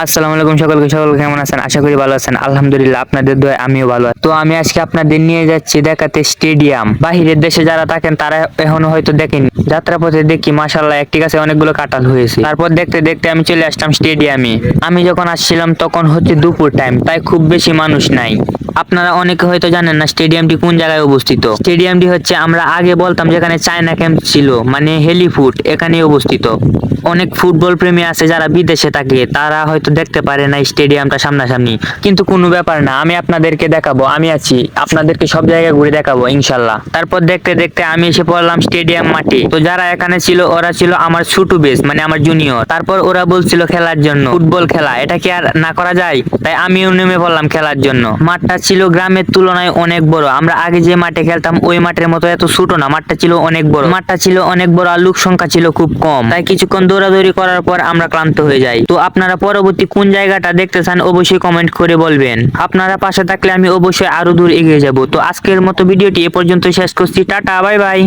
আসসালামু আলাইকুম সকলকে কেমন আছেন? আশা করি ভালো আছেন। আলহামদুলিল্লাহ আপনাদের দোয়ায় আমিও ভালো আছি। তো আমি আজকে আপনাদের নিয়ে যাচ্ছি দেখাতে স্টেডিয়াম। বাহিরের দেশে যারা থাকেন তারা এখনো হয়তো দেখেনি। যাত্রাপথে দেখি মাশাআল্লাহ একটি গাছে অনেকগুলো কাঁঠাল হয়েছে। তারপর দেখতে দেখতে আমি চলে আসলাম স্টেডিয়ামে। আমি যখন আসছিলাম তখন হচ্ছে দুপুর টাইম, তাই খুব বেশি মানুষ নাই। আপনারা অনেকে হয়তো জানেন না স্টেডিয়ামটি কোন জায়গায় অবস্থিত। স্টেডিয়ামটি হচ্ছে আমরা আগে বলতাম যেখানে চায়না ক্যাম্প ছিল, মানে হেলিফুড, এখানেই অবস্থিত। অনেক ফুটবল প্রেমী আছে যারা বিদেশে থাকে, তারা হয়তো দেখতে পারে না স্টেডিয়ামটা সামনাসামনি, কিন্তু কোনো ব্যাপার না, আমি আপনাদেরকে দেখাবো, আমি আছি, আপনাদেরকে সব জায়গায় ঘুরে দেখাবো ইনশাল্লাহ। তারপর দেখতে দেখতে আমি এসে পড়লাম স্টেডিয়াম মাঠে। তো যারা এখানে ছিল ওরা ছিল আমার ছোট বেস, মানে আমার জুনিয়র। তারপর ওরা বলছিল খেলার জন্য, ফুটবল খেলা, এটা কি আর না করা যায়? তাই আমিও নেমে পড়লাম খেলার জন্য। মাঠটা ছিল গ্রামের তুলনায় অনেক বড়। আমরা আগে যে মাঠে খেলতাম ওই মাঠের মতো এত ছোট না, মাঠটা ছিল অনেক বড়। মাঠটা ছিল অনেক বড় আর লোক সংখ্যা ছিল খুব কম, তাই কিছুক্ষণ দৌড়াদৌড়ি করার পর আমরা ক্লান্ত হয়ে যাই। তো আপনারা পরবর্তী কোন জায়গাটা দেখতে চান অবশ্যই কমেন্ট করে বলবেন। আপনারা পাশে থাকলে আমি অবশ্যই আরো দূর এগিয়ে যাব। তো আজকের মতো ভিডিওটি এ পর্যন্ত শেষ করছি। Tata, bye bye.